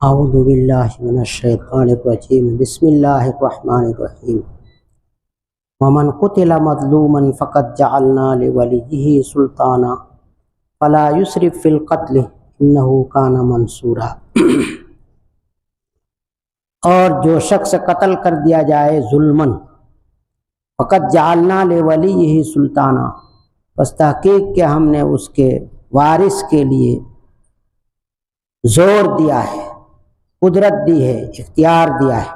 اعوذ باللہ من الشیطان الرجیم بسم اللہ الرحمن الرحیم ومن قتل مظلوما فقد جعلنا لولیہ سلطانا فلا یسرف فی القتل انہ کان منصورا۔ اور جو شخص قتل کر دیا جائے ظلمن فقد جعلنا لولیہ سلطانا، پس تحقیق کہ ہم نے اس کے وارث کے لیے زور دیا ہے، قدرت دی ہے، اختیار دیا ہے،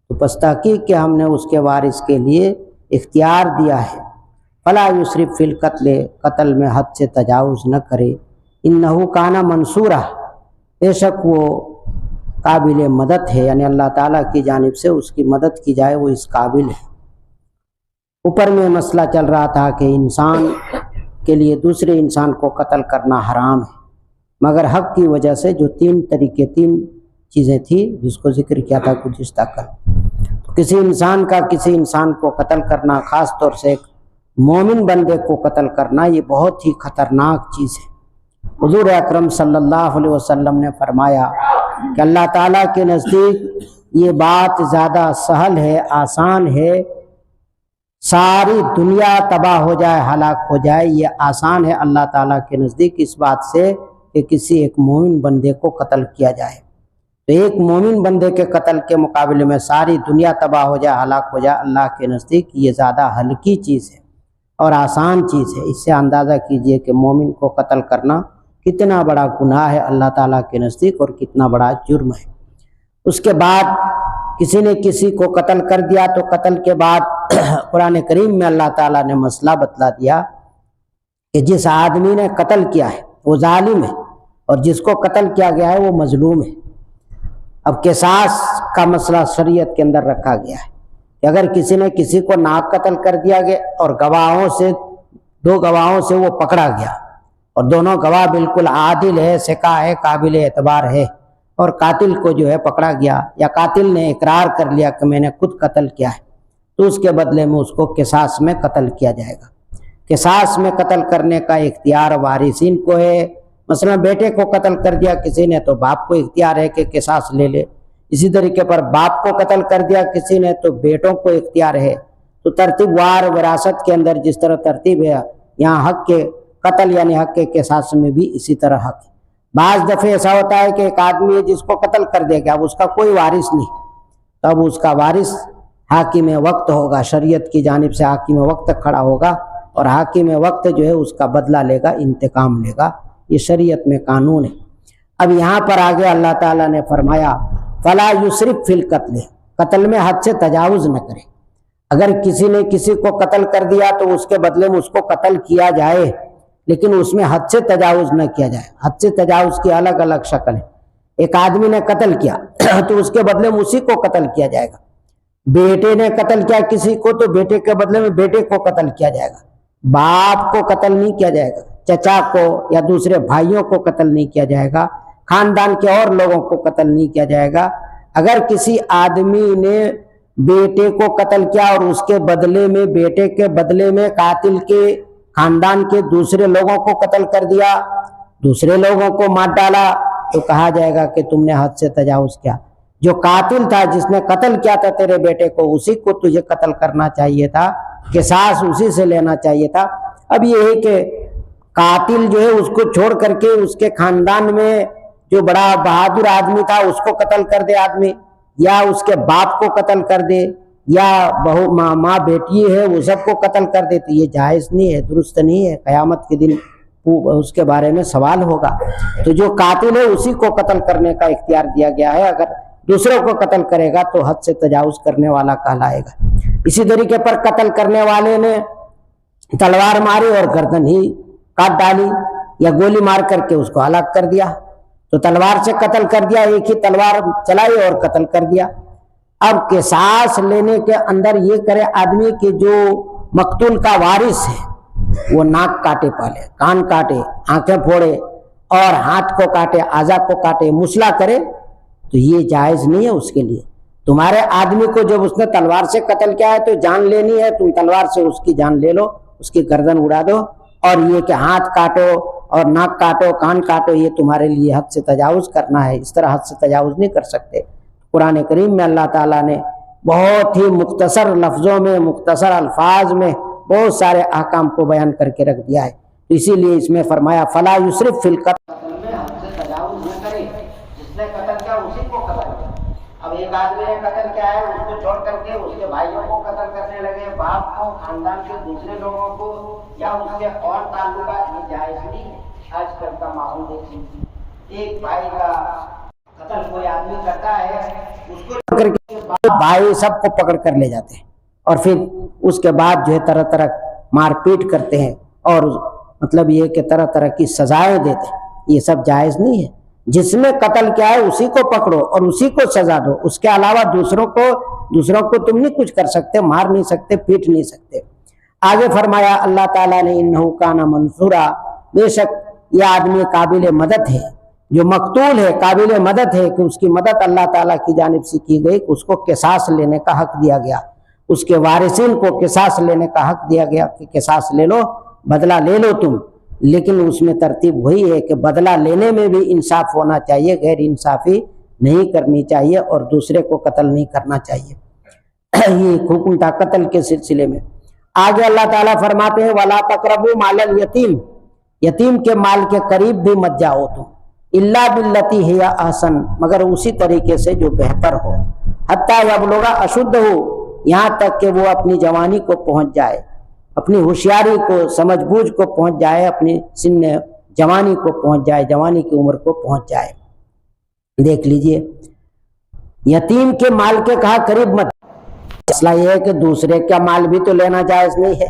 تو پس تحقیق کہ ہم نے اس کے وارث کے لیے اختیار دیا ہے۔ فلا یسرف فی القتل، قتل میں حد سے تجاوز نہ کرے، انہ کان منصورا، بے شک وہ قابل مدد ہے، یعنی اللہ تعالیٰ کی جانب سے اس کی مدد کی جائے، وہ اس قابل ہے۔ اوپر میں مسئلہ چل رہا تھا کہ انسان کے لیے دوسرے انسان کو قتل کرنا حرام ہے، مگر حق کی وجہ سے جو تین چیزیں تھی جس کو ذکر کیا تھا گزشتہ کل، کسی انسان کا کسی انسان کو قتل کرنا، خاص طور سے ایک مومن بندے کو قتل کرنا، یہ بہت ہی خطرناک چیز ہے۔ حضور اکرم صلی اللہ علیہ وسلم نے فرمایا کہ اللہ تعالیٰ کے نزدیک یہ بات زیادہ سہل ہے، آسان ہے، ساری دنیا تباہ ہو جائے، ہلاک ہو جائے، یہ آسان ہے اللہ تعالیٰ کے نزدیک اس بات سے کہ کسی ایک مومن بندے کو قتل کیا جائے۔ تو ایک مومن بندے کے قتل کے مقابلے میں ساری دنیا تباہ ہو جائے، ہلاک ہو جائے، اللہ کے نزدیک یہ زیادہ ہلکی چیز ہے اور آسان چیز ہے۔ اس سے اندازہ کیجئے کہ مومن کو قتل کرنا کتنا بڑا گناہ ہے اللہ تعالیٰ کے نزدیک اور کتنا بڑا جرم ہے۔ اس کے بعد کسی نے کسی کو قتل کر دیا تو قتل کے بعد قرآن کریم میں اللہ تعالیٰ نے مسئلہ بتلا دیا کہ جس آدمی نے قتل کیا ہے وہ ظالم ہے اور جس کو قتل کیا گیا ہے وہ مظلوم ہے۔ اب قصاص کا مسئلہ شریعت کے اندر رکھا گیا ہے کہ اگر کسی نے کسی کو ناحق قتل کر دیا گیا اور دو گواہوں سے وہ پکڑا گیا اور دونوں گواہ بالکل عادل ہے، ثقہ ہے، قابل اعتبار ہے، اور قاتل کو جو ہے پکڑا گیا یا قاتل نے اقرار کر لیا کہ میں نے خود قتل کیا ہے، تو اس کے بدلے میں اس کو قصاص میں قتل کیا جائے گا۔ قصاص میں قتل کرنے کا اختیار وارثین کو ہے۔ مثلا بیٹے کو قتل کر دیا کسی نے تو باپ کو اختیار ہے کہ قصاص لے لے، اسی طریقے پر باپ کو قتل کر دیا کسی نے تو بیٹوں کو اختیار ہے۔ تو ترتیب وار وراثت کے اندر جس طرح ترتیب ہے، یہاں حق کے قتل یعنی حق کے قصاص میں بھی اسی طرح حق ہے۔ بعض دفعہ ایسا ہوتا ہے کہ ایک آدمی ہے جس کو قتل کر دیا گیا، اب اس کا کوئی وارث نہیں، تب اس کا وارث حاکم وقت ہوگا، شریعت کی جانب سے حاکم وقت کھڑا ہوگا اور حاکم وقت جو ہے اس کا بدلہ لے گا، انتقام لے گا، یہ شریعت میں قانون ہے۔ اب یہاں پر آگے اللہ تعالیٰ نے فرمایا فلا یسرف فی القتل، قتل میں حد سے تجاوز نہ کرے۔ اگر کسی نے کسی کو قتل کر دیا تو اس کے بدلے میں اس کو قتل کیا جائے، لیکن اس میں حد سے تجاوز نہ کیا جائے۔ حد سے تجاوز کی الگ الگ شکل ہے۔ ایک آدمی نے قتل کیا تو اس کے بدلے میں اسی کو قتل کیا جائے گا۔ بیٹے نے قتل کیا کسی کو تو بیٹے کے بدلے میں بیٹے کو قتل کیا جائے گا۔ باپ کو قتل نہیں کیا جائے گا، چچا کو یا دوسرے بھائیوں کو قتل نہیں کیا جائے گا، خاندان کے اور لوگوں کو قتل نہیں کیا جائے گا۔ اگر کسی آدمی نے بیٹے کو قتل کیا اور اس کے بدلے میں بیٹے کے بدلے میں قاتل کے خاندان کے دوسرے لوگوں کو قتل کر دیا، دوسرے لوگوں کو مار ڈالا، تو کہا جائے گا کہ تم نے حد سے تجاوز کیا۔ جو قاتل تھا جس نے قتل کیا تھا تیرے بیٹے کو، اسی کو تجھے قتل کرنا چاہیے تھا، قصاص اسی سے لینا چاہیے تھا۔ اب یہ ہے کہ قاتل جو ہے اس کو چھوڑ کر کے اس کے خاندان میں جو بڑا بہادر آدمی تھا اس کو قتل کر دے آدمی، یا اس کے باپ کو قتل کر دے، یا ماں بیٹی ہے وہ سب کو قتل کر دے، تو یہ جائز نہیں ہے، درست نہیں ہے۔ قیامت کے دن اس کے بارے میں سوال ہوگا۔ تو جو قاتل ہے اسی کو قتل کرنے کا اختیار دیا گیا ہے، اگر دوسروں کو قتل کرے گا تو حد سے تجاوز کرنے والا کہلائے گا۔ اسی طریقے پر قتل کرنے والے نے تلوار ماری اور گردن ہی کاٹ ڈالی یا گولی مار کر کے اس کو ہلاک کر دیا، تو تلوار سے قتل کر دیا، ایک ہی تلوار چلائی اور قتل کر دیا۔ اب قصاص لینے کے اندر یہ کرے آدمی کہ جو مقتول کا وارث ہے وہ ناک کاٹے، پہلے کان کاٹے، آنکھیں پھوڑے اور ہاتھ کو کاٹے، اعضاء کو کاٹے، مسلح کرے، تو یہ جائز نہیں ہے اس کے لیے۔ تمہارے آدمی کو جب اس نے تلوار سے قتل کیا ہے تو جان لینی ہے، تم تلوار سے اس کی جان لے لو، اس کی گردن اڑا دو اور یہ کہ ہاتھ کاٹو اور ناک کاٹو کان کاٹو یہ تمہارے لیے حد سے تجاوز کرنا ہے، اس طرح حد سے تجاوز نہیں کر سکتے۔ قرآن کریم میں اللہ تعالیٰ نے بہت ہی مختصر لفظوں میں مختصر الفاظ میں بہت سارے احکام کو بیان کر کے رکھ دیا ہے، تو اسی لیے اس میں فرمایا فلا یسرف فی القتل، قتل میں حد سے تجاوز نہ کرے، جس نے قتل کیا اسی کو قتل کرے۔ اب ایک آدمی نے قتل کیا ہے، اس کو چھوڑ کر کے اس کے بھائیوں کو قتل کرنے لگے، باپ کو، خاندان کے دوسرے لوگوں کو، یا اس کے اور تعلقات، یہ جائز نہیں ہے۔ آج کل کا ماحول دیکھیے، ایک بھائی کا قتل کوئی آدمی کرتا ہے، اس کو پکڑ کے بھائی سب کو پکڑ کر لے جاتے ہیں، اور پھر اس کے بعد جو ہے طرح طرح مار پیٹ کرتے ہیں، اور مطلب یہ کہ طرح طرح کی سزائیں دیتے ہیں۔ یہ سب جائز نہیں ہے۔ جس نے قتل کیا ہے اسی کو پکڑو اور اسی کو سزا دو، اس کے علاوہ دوسروں کو تم نہیں کچھ کر سکتے، مار نہیں سکتے، پیٹ نہیں سکتے۔ آگے فرمایا اللہ تعالیٰ نے انہ کان منصورا، بے شک یہ آدمی قابل مدد ہے، جو مقتول ہے قابل مدد ہے، کہ اس کی مدد اللہ تعالیٰ کی جانب سے کی گئی، کہ اس کو قصاص لینے کا حق دیا گیا، اس کے وارثین کو قصاص لینے کا حق دیا گیا کہ قصاص لے لو، بدلہ لے لو تم، لیکن اس میں ترتیب وہی ہے کہ بدلہ لینے میں بھی انصاف ہونا چاہیے، غیر انصافی نہیں کرنی چاہیے اور دوسرے کو قتل نہیں کرنا چاہیے۔ یہ حکم تھا قتل کے سلسلے میں۔ آگے اللہ تعالیٰ فرماتے ہیں وَلَا تَقْرَبُوا مَالَ الْيَتِيمِ، یتیم کے مال کے قریب بھی مت جاؤ تم، إِلَّا بِالَّتِي هِيَ أَحْسَنُ، مگر اسی طریقے سے جو بہتر ہو، حَتَّى يَبْلُغَ أَشُدَّهُ، یہاں تک کہ وہ اپنی جوانی کو پہنچ جائے، اپنی ہوشیاری کو، سمجھ بوجھ کو پہنچ جائے، اپنی سن جوانی کو پہنچ جائے، جوانی کی عمر کو پہنچ جائے۔ دیکھ لیجئے یتیم کے مال کے کہا قریب مت، مسئلہ یہ ہے کہ دوسرے کا مال بھی تو لینا جائز نہیں ہے۔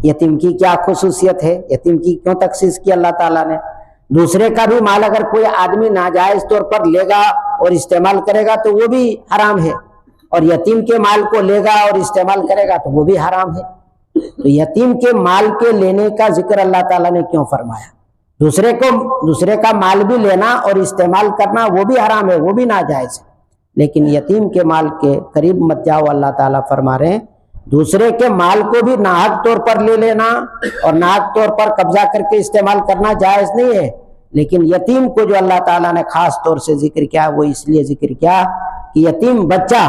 یتیم کی کیا خصوصیت ہے، یتیم کی کیوں تخصیص کی اللہ تعالیٰ نے؟ دوسرے کا بھی مال اگر کوئی آدمی ناجائز طور پر لے گا اور استعمال کرے گا تو وہ بھی حرام ہے، اور یتیم کے مال کو لے گا اور استعمال کرے گا تو وہ بھی حرام ہے۔ تو یتیم کے مال کے لینے کا ذکر اللہ تعالیٰ نے کیوں فرمایا؟ دوسرے کا مال بھی لینا اور استعمال کرنا وہ بھی حرام ہے، وہ بھی ناجائز ہے، لیکن یتیم کے مال کے قریب مت جاؤ، اللہ تعالیٰ فرما رہے ہیں دوسرے کے مال کو بھی ناحق طور پر لے لینا اور ناحق طور پر قبضہ کر کے استعمال کرنا جائز نہیں ہے، لیکن یتیم کو جو اللہ تعالیٰ نے خاص طور سے ذکر کیا وہ اس لیے ذکر کیا کہ یتیم بچہ،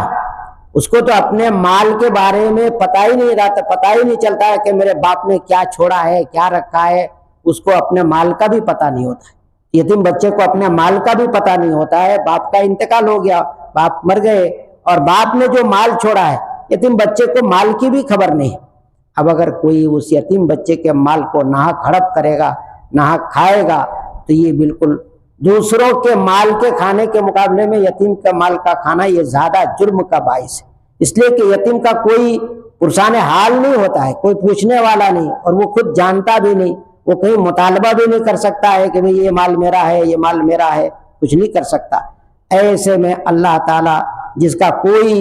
اس کو تو اپنے مال کے بارے میں پتہ ہی نہیں رہتا، پتہ ہی نہیں چلتا ہے کہ میرے باپ نے کیا چھوڑا ہے، کیا رکھا ہے، اس کو اپنے مال کا بھی پتہ نہیں ہوتا ہے۔ یتیم بچے کو اپنے مال کا بھی پتہ نہیں ہوتا ہے، باپ کا انتقال ہو گیا، باپ مر گئے اور باپ نے جو مال چھوڑا ہے، یتیم بچے کو مال کی بھی خبر نہیں۔ اب اگر کوئی اس یتیم بچے کے مال کو ناحق ہڑپ کرے گا، ناحق کھائے گا، تو یہ بالکل دوسروں کے مال کے کھانے کے مقابلے میں یتیم کا مال کا کھانا یہ زیادہ جرم کا باعث ہے، اس لیے کہ یتیم کا کوئی پرسان حال نہیں ہوتا ہے، کوئی پوچھنے والا نہیں، اور وہ خود جانتا بھی نہیں، وہ کہیں مطالبہ بھی نہیں کر سکتا ہے کہ یہ مال میرا ہے، یہ مال میرا ہے، کچھ نہیں کر سکتا۔ ایسے میں اللہ تعالیٰ جس کا کوئی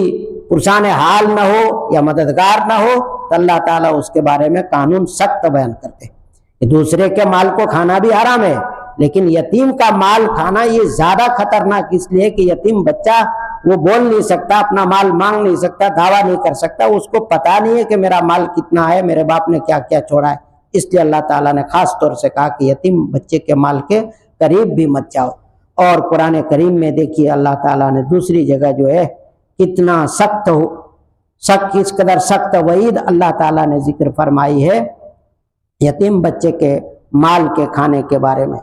پرسان حال نہ ہو یا مددگار نہ ہو تو اللہ تعالیٰ اس کے بارے میں قانون سخت بیان کرتے ہیں کہ دوسرے کے مال کو کھانا بھی حرام ہے، لیکن یتیم کا مال کھانا یہ زیادہ خطرناک اس لیے کہ یتیم بچہ وہ بول نہیں سکتا، اپنا مال مانگ نہیں سکتا، دعویٰ نہیں کر سکتا، اس کو پتہ نہیں ہے کہ میرا مال کتنا ہے، میرے باپ نے کیا کیا چھوڑا ہے۔ اس لیے اللہ تعالیٰ نے خاص طور سے کہا کہ یتیم بچے کے مال کے قریب بھی مت جاؤ۔ اور قرآن کریم میں دیکھیے اللہ تعالیٰ نے دوسری جگہ جو ہے کتنا سخت اس قدر سخت وعید اللہ تعالیٰ نے ذکر فرمائی ہے یتیم بچے کے مال کے کھانے کے بارے میں۔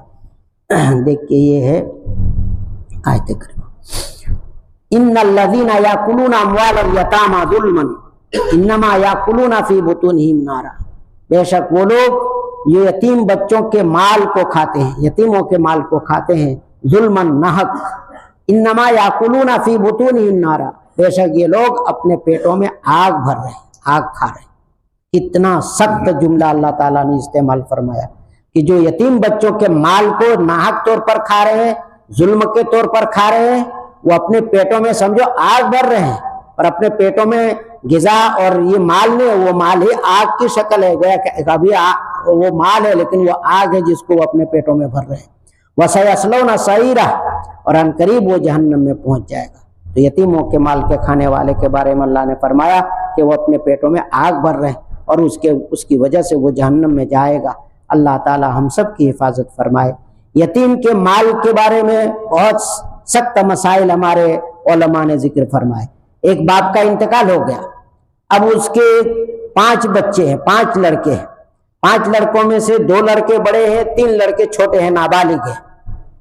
دیکھیے یہ ہے آیت کریمہ، ان الذین یاکلون اموال الیتامی ظلما انما یاکلون فی بطونہم نارا، بے شک وہ لوگ جو یتیم بچوں کے مال کو کھاتے ہیں، یتیموں کے مال کو کھاتے ہیں ظلما ناحق، انما یاکلون فی بطونہم نارا، بے شک یہ لوگ اپنے پیٹوں میں آگ بھر رہے ہیں، آگ کھا رہے ہیں۔ کتنا سخت جملہ اللہ تعالیٰ نے استعمال فرمایا کہ جو یتیم بچوں کے مال کو ناحق طور پر کھا رہے ہیں، ظلم کے طور پر کھا رہے ہیں، وہ اپنے پیٹوں میں سمجھو آگ بھر رہے ہیں، اور اپنے پیٹوں میں غذا اور یہ مال نہیں، وہ مال ہی آگ کی شکل ہے، گویا کہ ابھی وہ مال ہے لیکن وہ آگ ہے جس کو وہ اپنے پیٹوں میں بھر رہے ہیں۔ وَسَيَصْلَوْنَ سَعِيرًا، اور ان قریب وہ جہنم میں پہنچ جائے گا۔ تو یتیموں کے مال کے کھانے والے کے بارے میں اللہ نے فرمایا کہ وہ اپنے پیٹوں میں آگ بھر رہے ہیں اور اس کی وجہ سے وہ جہنم میں جائے گا۔ اللہ تعالی ہم سب کی حفاظت فرمائے۔ یتیم کے مال کے بارے میں بہت سخت مسائل ہمارے علماء نے ذکر فرمائے۔ ایک باپ کا انتقال ہو گیا، اب اس کے 5 بچے ہیں، 5 لڑکے ہیں، 5 لڑکوں میں سے 2 لڑکے بڑے ہیں، 3 لڑکے چھوٹے ہیں، نابالغ ہیں۔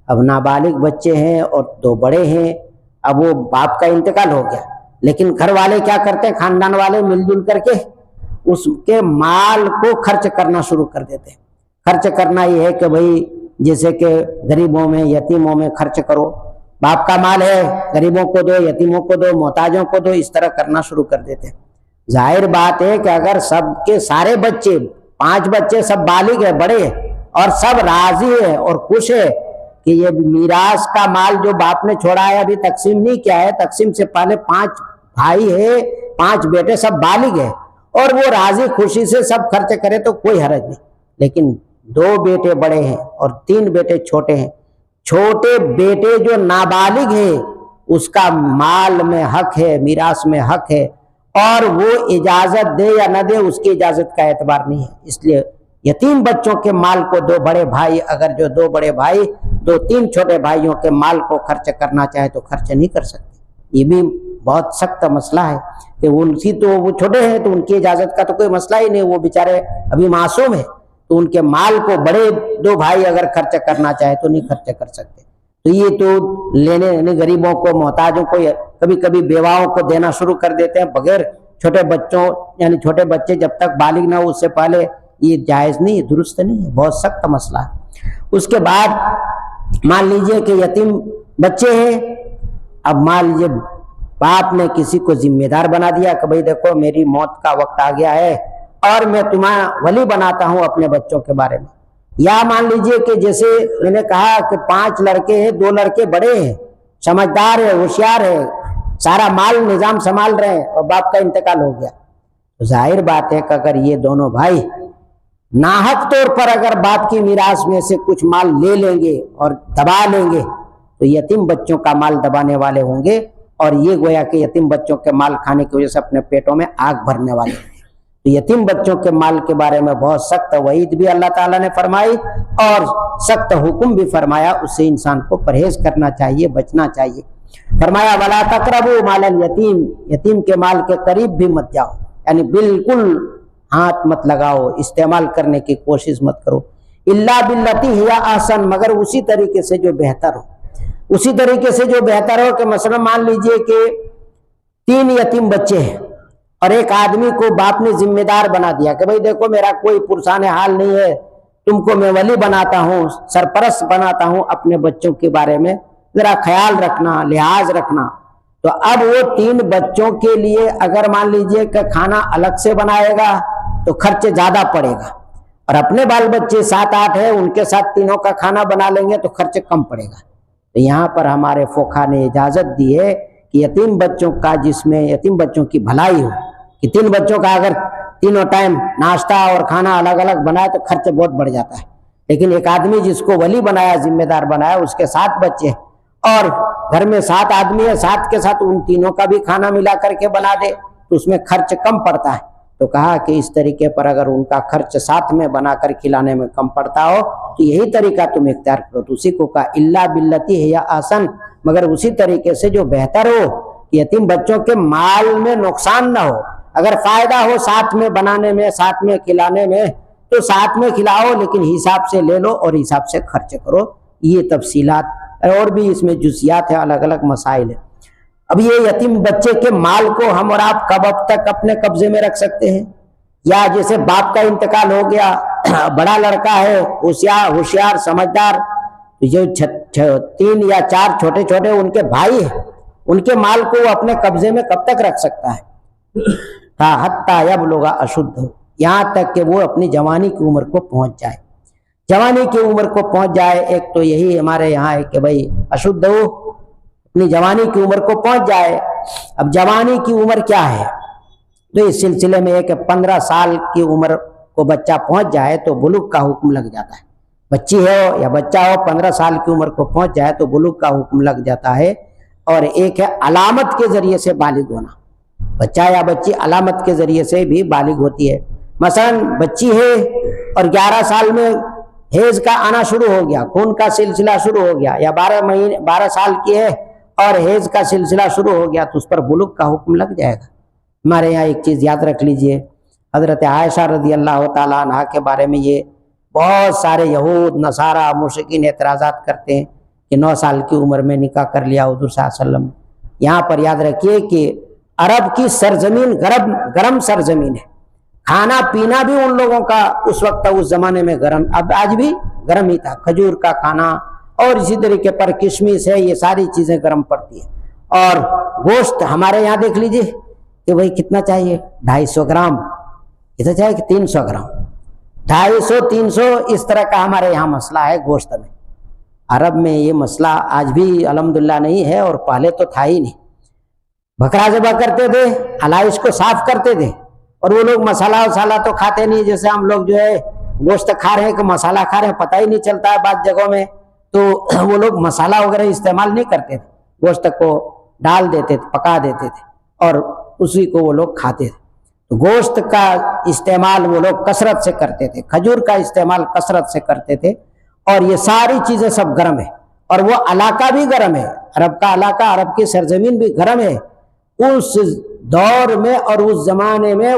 اب نابالغ بچے ہیں اور 2 بڑے ہیں، اب وہ باپ کا انتقال ہو گیا، لیکن گھر والے کیا کرتے ہیں، خاندان والے مل جل کر کے اس کے مال کو خرچ کرنا شروع کر دیتے ہیں۔ خرچ کرنا یہ ہے کہ بھئی جیسے کہ غریبوں میں، یتیموں میں خرچ کرو، باپ کا مال ہے غریبوں کو دو، یتیموں کو دو، محتاجوں کو دو، اس طرح کرنا شروع کر دیتے ہیں۔ ظاہر بات ہے کہ اگر سب کے سارے بچے، 5 بچے سب بالغ ہیں، بڑے ہیں، اور سب راضی ہیں اور خوش ہے کہ یہ میراث کا مال جو باپ نے چھوڑا ہے ابھی تقسیم نہیں کیا ہے، تقسیم سے پہلے 5 بھائی ہے، 5 بیٹے سب بالغ ہیں، اور وہ راضی خوشی سے سب خرچ کرے تو کوئی حرج نہیں۔ لیکن 2 بیٹے بڑے ہیں اور 3 بیٹے چھوٹے ہیں، چھوٹے بیٹے جو نابالغ ہے اس کا مال میں حق ہے، میراث میں حق ہے، اور وہ اجازت دے یا نہ دے اس کی اجازت کا اعتبار نہیں ہے۔ اس لیے یتیم بچوں کے مال کو 2 بڑے بھائی، اگر جو 2 بڑے بھائی 2-3 چھوٹے بھائیوں کے مال کو خرچ کرنا چاہے تو خرچ نہیں کر سکتے۔ یہ بھی بہت سخت مسئلہ ہے کہ وہ چھوٹے ہیں تو ان کی اجازت کا تو کوئی مسئلہ ہی نہیں، وہ بیچارے ابھی معصوم ہیں، تو ان کے مال کو بڑے 2 بھائی اگر خرچ کرنا چاہے تو نہیں خرچ کر سکتے۔ تو یہ تو لینے غریبوں کو، محتاجوں کو، کبھی کبھی بیواؤں کو دینا شروع کر دیتے ہیں بغیر چھوٹے بچوں، یعنی چھوٹے بچے جب تک بالغ نہ ہو اس سے پہلے، یہ جائز نہیں ہے، درست نہیں ہے، بہت سخت مسئلہ ہے۔ اس کے بعد مان لیجئے کہ یتیم بچے ہیں، اب مان لیجئے باپ نے کسی کو ذمہ دار بنا دیا کہ بھئی دیکھو میری موت کا وقت آ گیا ہے اور میں تمہارا ولی بناتا ہوں اپنے بچوں کے بارے میں۔ یا مان لیجئے کہ جیسے میں نے کہا کہ 5 لڑکے ہیں، 2 لڑکے بڑے ہیں، سمجھدار ہے، ہوشیار ہے، سارا مال نظام سنبھال رہے ہیں، اور باپ کا انتقال ہو گیا، تو ظاہر بات ہے کہ اگر یہ دونوں بھائی ناحق طور پر اگر باپ کی میراث میں سے کچھ مال لے لیں گے اور دبا لیں گے تو یتیم بچوں کا مال دبانے والے ہوں گے، اور یہ گویا کہ یتیم بچوں کے مال کھانے کی وجہ سے اپنے پیٹوں میں آگ بھرنے والے ہیں۔ تو یتیم بچوں کے مال کے بارے میں بہت سخت وعید بھی اللہ تعالیٰ نے فرمائی اور سخت حکم بھی فرمایا، اس سے انسان کو پرہیز کرنا چاہیے، بچنا چاہیے۔ فرمایا وَلَا تَقْرَبُوا مَالَ الْيَتِيمِ، یتیم کے مال کے قریب بھی مت جاؤ، یعنی بالکل ہاتھ مت لگاؤ، استعمال کرنے کی کوشش مت کرو، إِلَّا بِالَّتِي هِيَ أَحْسَنُ، مگر اسی طریقے سے جو بہتر ہو، اسی طریقے سے جو بہتر ہو کہ مثلا مان لیجئے کہ 3 یتیم بچے ہیں اور ایک آدمی کو باپ نے ذمہ دار بنا دیا کہ بھئی دیکھو میرا کوئی پرسان حال نہیں ہے، تم کو میں ولی بناتا ہوں، سرپرست بناتا ہوں، اپنے بچوں کے بارے میں ذرا خیال رکھنا، لحاظ رکھنا۔ تو اب وہ 3 بچوں کے لیے اگر مان لیجئے کہ کھانا الگ سے بنائے گا تو خرچ زیادہ پڑے گا، اور اپنے بال بچے 7-8 ہیں ان کے ساتھ تینوں کا کھانا بنا لیں گے تو خرچ کم پڑے گا۔ تو یہاں پر ہمارے فقہا نے اجازت دی ہے کہ یتیم بچوں کا، جس میں یتیم بچوں کی بھلائی ہو، کہ 3 بچوں کا اگر تینوں ٹائم ناشتہ اور کھانا الگ الگ بنائے تو خرچ بہت بڑھ جاتا ہے، لیکن ایک آدمی جس کو ولی بنایا، ذمہ دار بنایا، اس کے 7 بچے اور گھر میں 7 آدمی ہے، 7 کے ساتھ ان تینوں کا بھی کھانا ملا کر کے بنا دے تو اس میں خرچ کم پڑتا ہے۔ تو کہا کہ اس طریقے پر اگر ان کا خرچ ساتھ میں بنا کر کھلانے میں کم پڑتا ہو تو یہی طریقہ تم اختیار کرو۔ تو اسی کو کہا الا باللتی ہی احسن، مگر اسی طریقے سے جو بہتر ہو، یتیم بچوں کے مال میں نقصان نہ ہو۔ اگر فائدہ ہو ساتھ میں بنانے میں، ساتھ میں کھلانے میں، تو ساتھ میں کھلاؤ، لیکن حساب سے لے لو اور حساب سے خرچ کرو۔ یہ تفصیلات اور بھی اس میں جزیات ہیں، الگ الگ مسائل ہیں۔ اب یہ یتیم بچے کے مال کو ہم اور آپ کب اب تک اپنے قبضے میں رکھ سکتے ہیں؟ یا جیسے باپ کا انتقال ہو گیا، بڑا لڑکا ہے، ہوشیار سمجھدار، جو 3 یا 4 چھوٹے چھوٹے ان کے بھائی ہیں، ان کے مال کو وہ اپنے قبضے میں کب تک رکھ سکتا ہے؟ حتی یبلغ اشدہ، یہاں تک کہ وہ اپنی جوانی کی عمر کو پہنچ جائے۔ جوانی کی عمر کو پہنچ جائے، ایک تو یہی ہمارے یہاں ہے کہ بھائی اشدہ، اپنی جوانی کی عمر کو پہنچ جائے۔ اب جوانی کی عمر کیا ہے؟ تو اس سلسلے میں ہے کہ 15 سال کی عمر کو بچہ پہنچ جائے تو بلوغ کا حکم لگ جاتا ہے۔ بچی ہو یا بچہ ہو، 15 سال کی عمر کو پہنچ جائے تو بلوغ کا حکم لگ جاتا ہے۔ اور ایک ہے علامت کے ذریعے سے بالغ ہونا، بچہ یا بچی علامت کے ذریعے سے بھی بالغ ہوتی ہے۔ مثلا بچی ہے اور 11 سال میں حیض کا آنا شروع ہو گیا، خون کا سلسلہ شروع ہو گیا، یا 12 سال کی ہے اور حیض کا سلسلہ شروع ہو گیا تو اس پر بلوغ کا حکم لگ جائے گا۔ ہمارے یہاں ایک چیز یاد رکھ لیجئے، حضرت عائشہ رضی اللہ تعالیٰ عنہ کے بارے میں یہ بہت سارے یہود نصارہ مشرکین اعتراضات کرتے ہیں کہ 9 سال کی عمر میں نکاح کر لیا حضور صلی اللہ علیہ وسلم۔ یہاں پر یاد رکھیے کہ عرب کی سرزمین گرم سرزمین ہے، کھانا پینا بھی ان لوگوں کا اس وقت اس زمانے میں گرم، اب آج بھی گرم ہی تھا، کھجور کا کھانا اور اسی طریقے پر کشمش ہے، یہ ساری چیزیں گرم پڑتی ہیں۔ اور گوشت ہمارے یہاں دیکھ لیجئے کہ وہی کتنا چاہیے، 250 گرام، کتنا چاہیے کہ 300 گرام، 250 300 اس طرح کا ہمارے یہاں مسئلہ ہے گوشت میں۔ عرب میں یہ مسئلہ آج بھی الحمدللہ نہیں ہے، اور پہلے تو تھا ہی نہیں۔ بکرا ذبح کرتے تھے، علائش کو صاف کرتے تھے، اور وہ لوگ مسالہ وسالہ تو کھاتے نہیں، جیسے ہم لوگ جو ہے گوشت کھا رہے ہیں کہ مسالہ کھا رہے ہیں، پتہ ہی نہیں چلتا ہے بعض جگہوں میں، تو وہ لوگ مسالہ وغیرہ استعمال نہیں کرتے تھے، گوشت کو ڈال دیتے تھے، پکا دیتے تھے اور اسی کو وہ لوگ کھاتے تھے۔ تو گوشت کا استعمال وہ لوگ کثرت سے کرتے تھے، کھجور کا استعمال کثرت سے کرتے تھے، اور یہ ساری چیزیں سب گرم ہے، اور وہ علاقہ بھی گرم ہے، عرب کا علاقہ، عرب کی سرزمین بھی گرم ہے۔ اس دور میں اور اس زمانے میں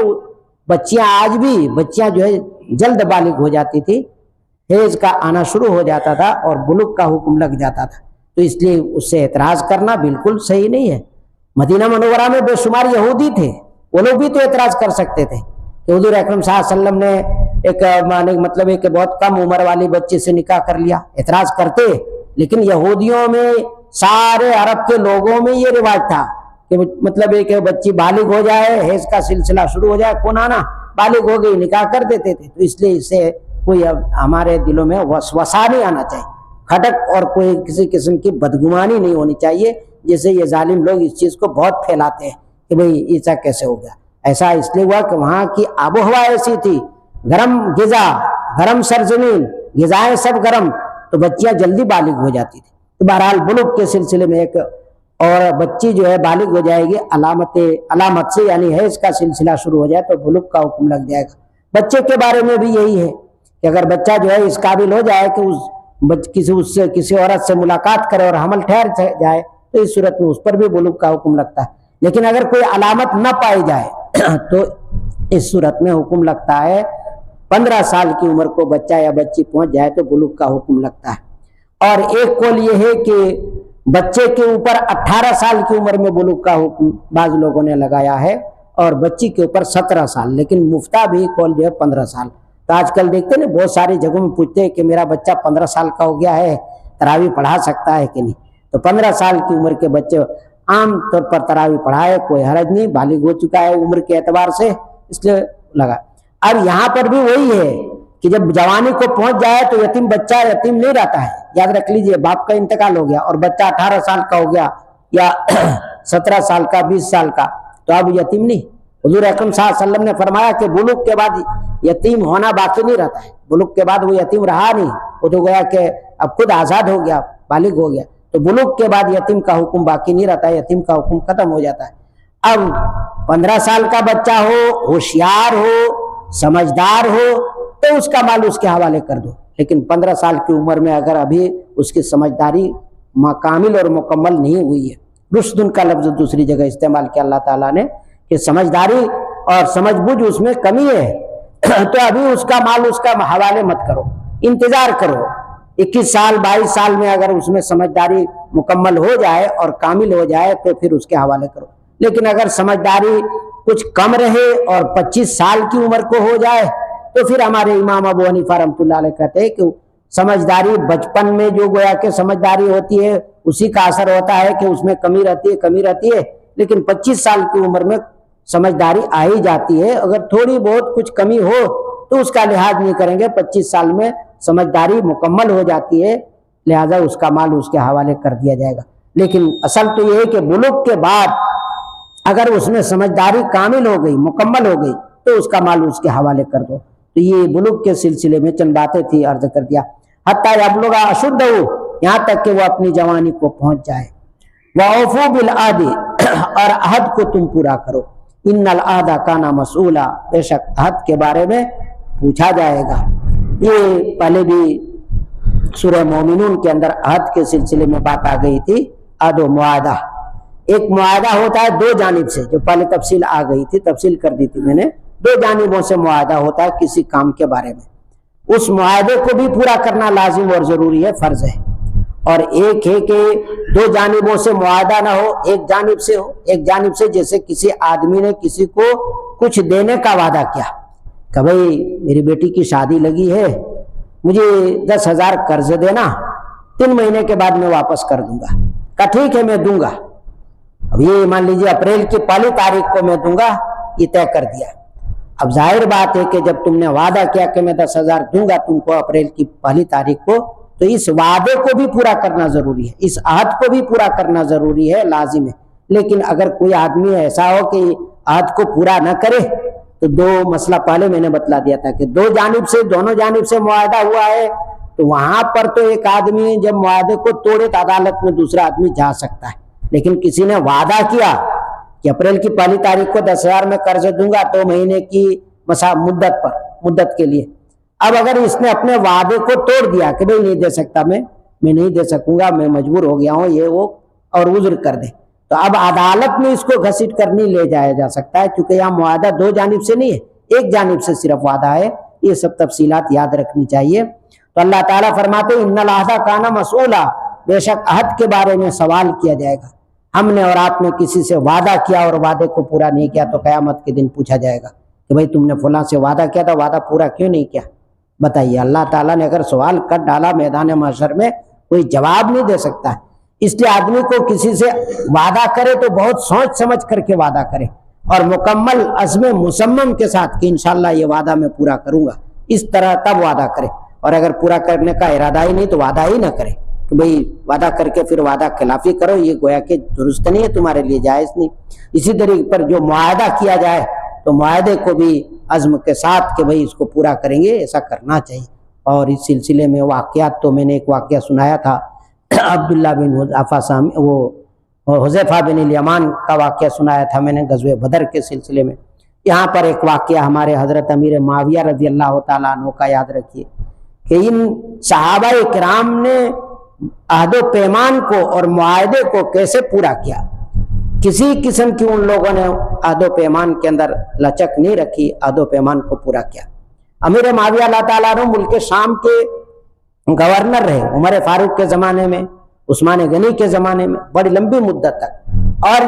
بچیاں، آج بھی بچیاں جو ہے جلد بالغ ہو جاتی تھی، حیض کا آنا شروع ہو جاتا تھا اور بلوغ کا حکم لگ جاتا تھا، تو اس لیے اس سے اعتراض کرنا بالکل صحیح نہیں ہے۔ مدینہ منورہ میں بے شمار یہودی تھے، وہ لوگ بھی تو اعتراض کر سکتے تھے کہ حضور اکرم صلی اللہ علیہ وسلم نے ایک مطلب ہے کہ بہت کم عمر والی بچی سے نکاح کر لیا، اعتراض کرتے، لیکن یہودیوں میں، سارے عرب کے لوگوں میں یہ رواج تھا کہ مطلب ہے کہ بچی بالغ ہو جائے، حیض کا سلسلہ شروع ہو جائے، کون آنا بالغ ہو گئی، نکاح کر دیتے تھے۔ تو اس لیے اس سے کوئی ہمارے دلوں میں وسوسہ نہیں آنا چاہیے، کھٹک اور کوئی کسی قسم کی بدگمانی نہیں ہونی چاہیے، جیسے یہ ظالم لوگ اس چیز کو بہت پھیلاتے ہیں کہ بھئی ایسا کیسے ہو گیا۔ ایسا اس لیے ہوا کہ وہاں کی آب و ہوا ایسی تھی، گرم غذا، گرم سرزمین، غذائیں سب گرم، تو بچیاں جلدی بالغ ہو جاتی تھی۔ تو بہرحال بلوغ کے سلسلے میں ایک اور بچی جو ہے بالغ ہو جائے گی علامت سے، یعنی حیض کا سلسلہ شروع ہو جائے تو بلوغ کا حکم لگ جائے گا۔ بچے کے بارے میں بھی یہی ہے کہ اگر بچہ جو ہے اس قابل ہو جائے کہ کسی عورت سے ملاقات کرے اور حمل ٹھہر جائے تو اس صورت میں اس پر بھی بلوغ کا حکم لگتا ہے، لیکن اگر کوئی علامت نہ پائی جائے تو اس صورت میں حکم لگتا ہے 15 سال کی عمر کو بچہ یا بچی پہنچ جائے تو بلوغ کا حکم لگتا ہے۔ اور ایک قول یہ ہے کہ بچے کے اوپر 18 سال کی عمر میں بلوغ کا حکم بعض لوگوں نے لگایا ہے، اور بچی کے اوپر 17 سال، لیکن مفتہ بھی قول جو ہے 15 سال۔ تو آج کل دیکھتے ہیں بہت ساری جگہوں میں پوچھتے ہیں کہ میرا بچہ 15 سال کا ہو گیا ہے، تراویح پڑھا سکتا ہے کہ نہیں؟ تو 15 سال کی عمر کے بچے عام طور پر تراویح پڑھائے، کوئی حرج نہیں، بالغ ہو چکا ہے عمر کے اعتبار سے، اس لیے لگا۔ اب یہاں پر بھی وہی ہے کہ جب جوانی کو پہنچ جائے تو یتیم بچہ یتیم نہیں رہتا ہے، یاد رکھ لیجئے، باپ کا انتقال ہو گیا اور بچہ 18 سال کا ہو گیا یا 17 سال کا، 20 سال کا، تو اب یتیم نہیں۔ حضور اکرم صلی اللہ علیہ وسلم نے فرمایا کہ بلوغ کے بعد یتیم ہونا باقی نہیں رہتا ہے، بلوغ کے بعد وہ یتیم رہا نہیں، وہ تو گویا کہ اب خود آزاد ہو گیا، بالغ ہو گیا، تو بلوغ کے بعد یتیم کا حکم باقی نہیں رہتا ہے، یتیم کا حکم ختم ہو جاتا ہے۔ اب 15 سال کا بچہ ہو، ہوشیار ہو، سمجھدار ہو تو اس کا مال اس کے حوالے کر دو، لیکن 15 سال کی عمر میں اگر ابھی اس کی سمجھداری کامل اور مکمل نہیں ہوئی ہے، رشدن کا لفظ دوسری جگہ استعمال کیا اللہ تعالیٰ نے کہ سمجھداری اور سمجھ بوجھ اس میں کمی ہے، تو ابھی اس کا مال اس کا حوالے مت کرو، انتظار کرو، 21 سال 22 سال میں اگر اس میں سمجھداری مکمل ہو جائے اور کامل ہو جائے تو پھر اس کے حوالے کرو۔ لیکن اگر سمجھداری کچھ کم رہے اور 25 سال کی عمر کو ہو جائے تو پھر ہمارے امام ابو حنیفہ رحمۃ اللہ علیہ کہتے ہیں کہ سمجھداری بچپن میں جو گویا کہ سمجھداری ہوتی ہے اسی کا اثر ہوتا ہے کہ اس میں کمی رہتی ہے، لیکن 25 سال کی عمر میں سمجھداری آ ہی جاتی ہے، اگر تھوڑی بہت کچھ کمی ہو تو اس کا لحاظ نہیں کریں گے، 25 سال میں سمجھداری مکمل ہو جاتی ہے، لہذا اس کا مال اس کے حوالے کر دیا جائے گا۔ لیکن اصل تو یہ ہے کہ بلوغ کے بعد اگر اس میں سمجھداری کامل ہو گئی، مکمل ہو گئی تو اس کا مال اس کے حوالے کر دو۔ تو یہ بلوغ کے سلسلے میں چند باتیں تھی، عرض کر دیا۔ حتیٰ یبلغ اشدہ، یہاں تک کہ وہ اپنی جوانی کو پہنچ جائے۔ وَأَوْفُوا بِالْعَهْدِ، اور عہد کو تم پورا کرو۔ إِنَّ الْعَهْدَ كَانَ مَسْئُولًا، بے شک عہد کے بارے میں پوچھا جائے گا۔ یہ پہلے بھی سورہ مومنون کے اندر عہد کے سلسلے میں بات آ گئی تھی، عہد و معاہدہ۔ ایک معاہدہ ہوتا ہے دو جانب سے، جو پہلے تفصیل آ گئی تھی، تفصیل کر دی تھی میں نے، دو جانبوں سے معاہدہ ہوتا ہے کسی کام کے بارے میں، اس معاہدے کو بھی پورا کرنا لازم اور ضروری ہے، فرض ہے۔ اور ایک ہے کہ دو جانبوں سے معاہدہ نہ ہو، ایک جانب سے ہو۔ ایک جانب سے جیسے کسی آدمی نے کسی کو کچھ دینے کا وعدہ کیا کہ بھائی میری بیٹی کی شادی لگی ہے، مجھے 10,000 قرض دینا، 3 مہینے کے بعد میں واپس کر دوں گا۔ کہا ٹھیک ہے میں دوں گا، اب یہ مان لیجیے اپریل کی 1 تاریخ کو میں دوں گا، یہ طے کر دیا۔ اب ظاہر بات ہے کہ جب تم نے وعدہ کیا کہ میں 10,000 دوں گا تم کو اپریل کی 1 تاریخ کو، تو اس وعدے کو بھی پورا کرنا ضروری ہے، اس عہد کو بھی پورا کرنا ضروری ہے، لازم ہے۔ لیکن اگر کوئی آدمی ایسا ہو کہ عہد کو پورا نہ کرے، تو دو مسئلہ پہلے میں نے بتلا دیا تھا کہ دونوں جانب سے معاہدہ ہوا ہے، تو وہاں پر تو ایک آدمی جب معاہدے کو توڑے تو عدالت میں دوسرا آدمی جا سکتا ہے۔ لیکن کسی نے وعدہ کیا کہ اپریل کی 1 تاریخ کو 10,000 میں قرض دوں گا 2 مہینے کی مدت کے لیے، اب اگر اس نے اپنے وعدے کو توڑ دیا کہ نہیں دے سکتا، میں نہیں دے سکوں گا، میں مجبور ہو گیا ہوں، یہ وہ اور عذر کر دے، تو اب عدالت میں اس کو گھسیٹ کر نہیں لے جایا جا سکتا ہے، کیونکہ یہاں معاہدہ 2 جانب سے نہیں ہے، ایک جانب سے صرف وعدہ ہے۔ یہ سب تفصیلات یاد رکھنی چاہیے۔ تو اللہ تعالیٰ فرماتے ہیں ان العہد کان مسئولا، بے شک عہد کے بارے میں سوال کیا جائے گا۔ ہم نے اور آپ نے کسی سے وعدہ کیا اور وعدے کو پورا نہیں کیا تو قیامت کے دن پوچھا جائے گا کہ بھائی تم نے فلاں سے وعدہ کیا تھا، وعدہ پورا کیوں نہیں کیا؟ بتائیے، اللہ تعالیٰ نے اگر سوال کر ڈالا میدان محشر میں، کوئی جواب نہیں دے سکتا ہے۔ اس لیے آدمی کو کسی سے وعدہ کرے تو بہت سوچ سمجھ کر کے وعدہ کرے، اور مکمل عزم مصمم کے ساتھ کہ انشاءاللہ یہ وعدہ میں پورا کروں گا، اس طرح تب وعدہ کرے۔ اور اگر پورا کرنے کا ارادہ ہی نہیں تو وعدہ ہی نہ کرے کہ بھئی وعدہ کر کے پھر وعدہ خلافی کرو، یہ گویا کہ درست نہیں ہے، تمہارے لیے جائز نہیں۔ اسی طریقے پر جو معاہدہ کیا جائے تو معاہدے کو بھی عزم کے ساتھ کہ بھئی اس کو پورا کریں گے، ایسا کرنا چاہیے۔ اور اس سلسلے میں واقعات تو میں نے ایک واقعہ سنایا تھا، عبداللہ بن حذیفہ بن الیمان کا واقعہ سنایا تھا میں نے غزوہ بدر کے سلسلے میں۔ یہاں پر ایک واقعہ ہمارے حضرت امیر معاویہ رضی اللہ تعالیٰ عنہ کا یاد رکھیے کہ ان صحابہ کرام نے عہد و پیمان کو اور معاہدے کو کیسے پورا کیا۔ کسی قسم کی ان لوگوں نے عہد و پیمان کے اندر لچک نہیں رکھی، عہد و پیمان کو پورا کیا۔ امیر معاویہ اللہ تعالیٰ عنہ ملک شام کے گورنر رہے، عمر فاروق کے زمانے میں، عثمان غنی کے زمانے میں، بڑی لمبی مدت تک، اور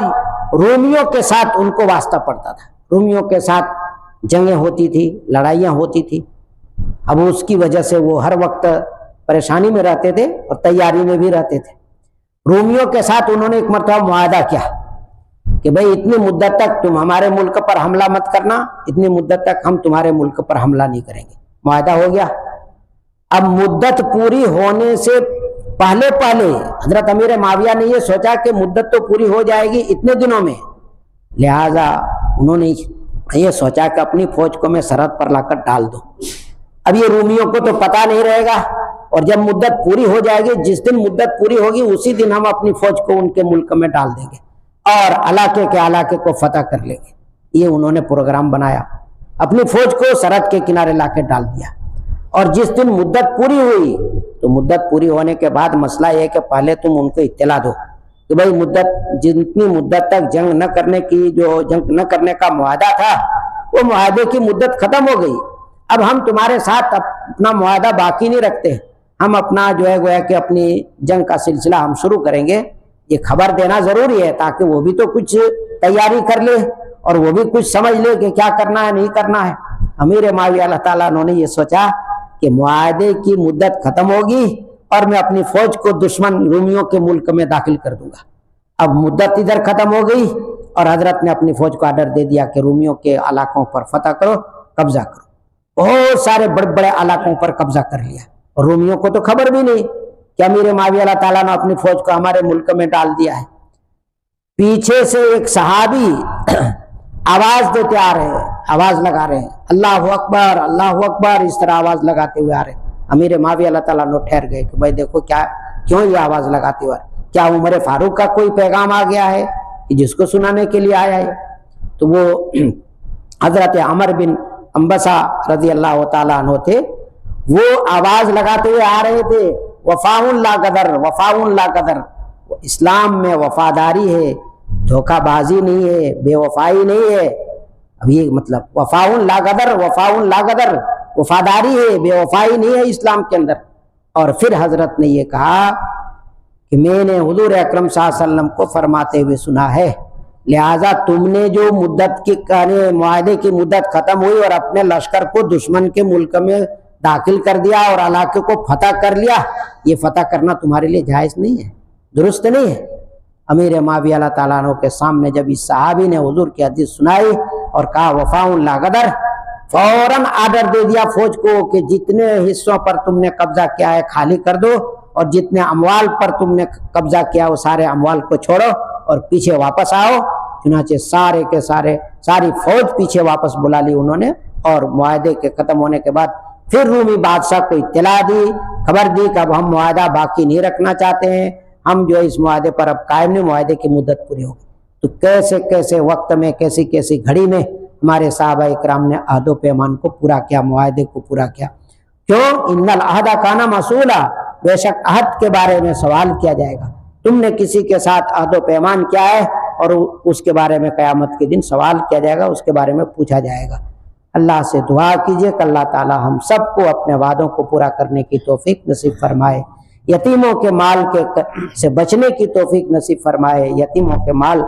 رومیوں کے ساتھ ان کو واسطہ پڑتا تھا، رومیوں کے ساتھ جنگیں ہوتی تھی، لڑائیاں ہوتی تھی۔ اب اس کی وجہ سے وہ ہر وقت پریشانی میں رہتے تھے اور تیاری میں بھی رہتے تھے۔ رومیوں کے ساتھ انہوں نے ایک مرتبہ معاہدہ کیا کہ بھئی اتنی مدت تک تم ہمارے ملک پر حملہ مت کرنا، اتنی مدت تک ہم تمہارے ملک پر حملہ نہیں کریں گے۔ معاہدہ ہو گیا۔ اب مدت پوری ہونے سے پہلے حضرت امیر معاویہ نے یہ سوچا کہ مدت تو پوری ہو جائے گی اتنے دنوں میں، لہٰذا انہوں نے یہ سوچا کہ اپنی فوج کو میں سرحد پر لا کر ڈال دوں۔ اب یہ رومیوں کو تو پتہ نہیں رہے گا، اور جب مدت پوری ہو جائے گی، جس دن مدت پوری ہوگی اسی دن ہم اپنی فوج کو ان کے ملک میں ڈال دیں گے اور علاقے کے علاقے کو فتح کر لیں گے۔ یہ انہوں نے پروگرام بنایا، اپنی فوج کو سرحد کے کنارے لا کے ڈال دیا۔ اور جس دن مدت پوری ہوئی تو مدت پوری ہونے کے بعد مسئلہ یہ کہ پہلے تم ان کو اطلاع دو کہ بھائی جتنی مدت تک جنگ نہ کرنے کا معاہدہ تھا وہ معاہدے کی مدت ختم ہو گئی، اب ہم تمہارے ساتھ اپنا معاہدہ باقی نہیں رکھتے، ہم اپنا گویا کہ اپنی جنگ کا سلسلہ ہم شروع کریں گے۔ یہ خبر دینا ضروری ہے تاکہ وہ بھی تو کچھ تیاری کر لے اور وہ بھی کچھ سمجھ لے کہ کیا کرنا ہے نہیں کرنا ہے۔ امیر معاویہ اللہ تعالیٰ انہوں نے یہ سوچا کہ معاہدے کی مدت ختم ہوگی اور میں اپنی فوج کو دشمن رومیوں کے ملک میں داخل کر دوں گا۔ اب مدت ادھر ختم ہو گئی اور حضرت نے اپنی فوج کو آرڈر دے دیا کہ رومیوں کے علاقوں پر فتح کرو، قبضہ کرو۔ بہت سارے بڑے بڑے علاقوں پر قبضہ کر لیا، اور رومیوں کو تو خبر بھی نہیں کہ امیر معاویہ اللہ تعالیٰ نے اپنی فوج کو ہمارے ملک میں ڈال دیا ہے۔ پیچھے سے ایک صحابی آواز دیتے آ رہے ہیں، آواز لگا رہے ہیں، اللہ اکبر اللہ اکبر، اس طرح آواز لگاتے ہوئے آ رہے ہیں۔ امیر معاویہ اللہ تعالیٰ نے ٹھہر گئے کہ بھائی دیکھو کیوں یہ آواز لگاتے ہوئے، کیا عمر فاروق کا کوئی پیغام آ گیا ہے جس کو سنانے کے لیے آیا ہے؟ تو وہ حضرت عمر بن انبسہ رضی اللہ تعالیٰ عنہ تھے، وہ آواز لگاتے ہوئے آ رہے تھے وفاء لا قدر، وفاء لا قدر، اسلام میں وفاداری ہے، دھوکہ بازی نہیں ہے، بے وفائی نہیں ہے۔ اب یہ مطلب وفاء لا قدر، وفاء لا قدر، وفاداری ہے، بے وفائی نہیں ہے اسلام کے اندر۔ اور پھر حضرت نے یہ کہا کہ میں نے حضور اکرم صلی اللہ علیہ وسلم کو فرماتے ہوئے سنا ہے، لہٰذا تم نے جو مدت کی معاہدے کی مدت ختم ہوئی اور اپنے لشکر کو دشمن کے ملک میں داخل کر دیا اور علاقے کو فتح کر لیا، یہ فتح کرنا تمہارے لیے جائز نہیں ہے، درست نہیں ہے۔ امیر معاویہ اللہ تعالیٰ عنہ کے سامنے جب اس صحابی نے حضور کی حدیث سنائی اور کہا وفاء لا قدر، فوراً آرڈر دے دیا فوج کو کہ جتنے حصوں پر تم نے قبضہ کیا ہے خالی کر دو، اور جتنے اموال پر تم نے قبضہ کیا وہ سارے اموال کو چھوڑو اور پیچھے واپس آؤ۔ چنانچہ سارے کے ساری فوج پیچھے واپس بلا لی انہوں نے، اور معاہدے کے ختم ہونے کے بعد پھر رومی بادشاہ کو اطلاع دی، خبر دی کہ اب ہم معاہدہ باقی نہیں رکھنا چاہتے ہیں، ہم جو اس معاہدے پر اب قائم نہیں، معاہدے کی مدت پوری ہوگی۔ تو کیسے کیسے وقت میں، کیسی کیسی گھڑی میں ہمارے صحابہ اکرام نے عہد و پیمان کو پورا کیا، معاہدے کو پورا کیا۔ کیوں؟ ان العہد کان مسئولا، بے شک عہد کے بارے میں سوال کیا جائے گا۔ تم نے کسی کے ساتھ عہد و پیمان کیا ہے اور اس کے بارے میں قیامت کے دن سوال کیا جائے گا، اس کے بارے میں پوچھا جائے گا۔ اللہ سے دعا کیجئے کہ اللہ تعالی ہم سب کو اپنے وعدوں کو پورا کرنے کی توفیق نصیب فرمائے، یتیموں کے مال سے بچنے کی توفیق نصیب فرمائے، یتیموں کے مال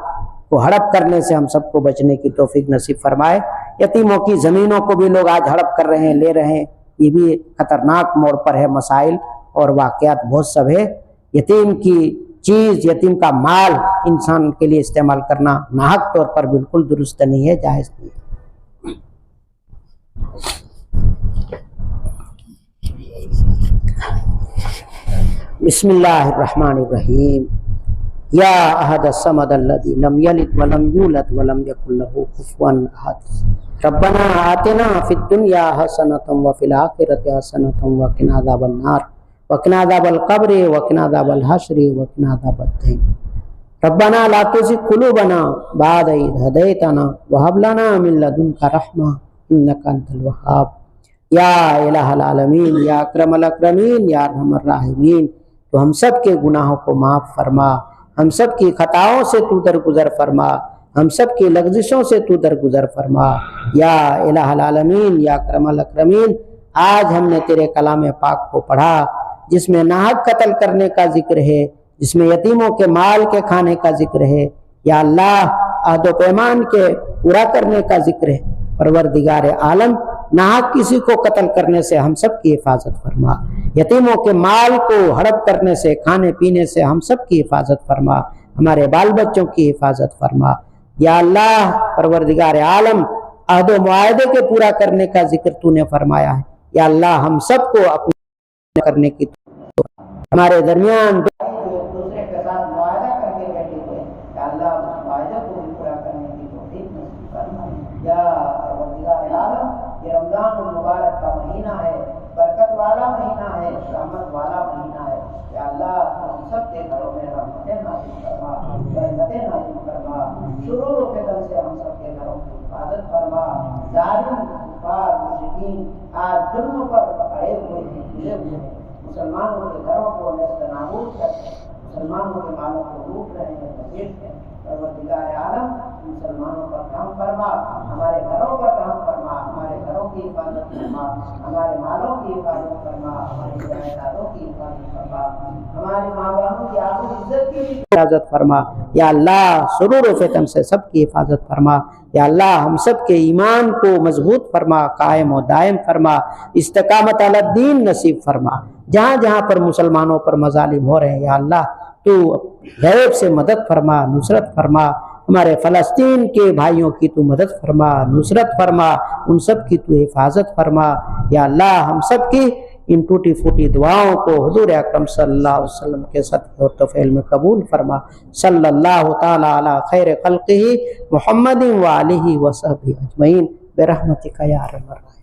کو ہڑپ کرنے سے ہم سب کو بچنے کی توفیق نصیب فرمائے۔ یتیموں کی زمینوں کو بھی لوگ آج ہڑپ کر رہے ہیں، لے رہے ہیں، یہ بھی خطرناک موڑ پر ہے، مسائل اور واقعات بہت سب ہے۔ یتیم کی چیز، یتیم کا مال انسان کے لیے استعمال کرنا ناحق طور پر بالکل درست نہیں ہے، جائز نہیں ہے۔ بسم اللہ الرحمن الرحیم۔ یا احد الصمد الذی لم یلد ولم یولد ولم یکن له کفوا احد۔ ربنا آتنا فی الدنیا حسنۃ وفی الآخرۃ حسنۃ وقنا عذاب النار وقنا عذاب القبر وقنا عذاب الحشر وقنا عذاب الدین۔ ربنا لا تزغ قلوبنا بعد اذ ہدیتنا وہب لنا من لدنک رحمۃ انک انت الوہاب۔ یا الہ العالمین، یا اکرم الاکرمین، یا ارحم الراحمین، تو ہم سب کے گناہوں کو معاف فرما، ہم سب کی خطاؤں سے تو درگزر فرما، ہم سب کی لغزشوں سے تو درگزر فرما۔ یا الہ العالمین، یا اکرم الاکرمین، آج ہم نے تیرے کلام پاک کو پڑھا جس میں ناحق قتل کرنے کا ذکر ہے، جس میں یتیموں کے مال کے کھانے کا ذکر ہے، یا اللہ عہد و پیمان کے پورا کرنے کا ذکر ہے۔ پروردگار عالم، ناحق کسی کو قتل کرنے سے ہم سب کی حفاظت فرما، یتیموں کے مال کو ہڑپ کرنے سے، کھانے پینے سے ہم سب کی حفاظت فرما، ہمارے بال بچوں کی حفاظت فرما۔ یا اللہ پروردگار عالم، عہد و معاہدے کے پورا کرنے کا ذکر تو نے فرمایا ہے، یا اللہ ہم سب کو اپنے کرنے کی ہمارے درمیان دوسرے کے ساتھ معاہدہ کر کے بیٹھے ہوئے، یا اللہ اس معاہدے کو بھی پورا کرنے کی توفیق نصیب فرما۔ یا پروردگار عالم، یہ رمضان المبارک کا مہینہ ہے، برکت والا مہینہ ہے، رحمت والا مہینہ ہے، یا اللہ ہم سب کے گھروں میں رحمتیں نازل فرما، برکتیں نازل فرما، شرور و فتن سے ہم سب کے گھروں کی حفاظت فرما۔ ظالم کفار مشرکین آج ظلم پر اڑے ہوئے ہیں، ڈھلے ہوئے ہیں، مسلمانوں کے گھروں کو نیست نابود کرتے ہیں، مسلمانوں کے مالوں کو لوٹ رہے ہیں، لپیٹتے ہیں۔ پروردگار عالم مسلمانوں پر رحم فرما، ہمارے گھروں پر رحم فرما، ہمارے گھروں کی حفاظت فرما، ہمارے مالوں کی حفاظت فرما، ہماری جائیدادوں کی حفاظت فرما، ہماری ماں بہنوں کی آبرو عزت کی حفاظت فرما۔ یا اللہ سرور و فتن سے سب کی حفاظت فرما۔ یا اللہ ہم سب کے ایمان کو مضبوط فرما، قائم و دائم فرما، استقامت علی الدین نصیب فرما۔ جہاں جہاں پر مسلمانوں پر مظالم ہو رہے ہیں، یا اللہ تو غیب سے مدد فرما، نصرت فرما، ہمارے فلسطین کے بھائیوں کی تو مدد فرما، نصرت فرما، ان سب کی تو حفاظت فرما۔ یا اللہ ہم سب کی ان ٹوٹی پھوٹی دعاؤں کو حضور اکرم صلی اللہ علیہ وسلم کے صدقے اور توفیل میں قبول فرما۔ صلی اللہ تعالی علی خیر خلقہ محمد و آلہ و صحبہ اجمعین برحمتک یا ارحم الراحمین۔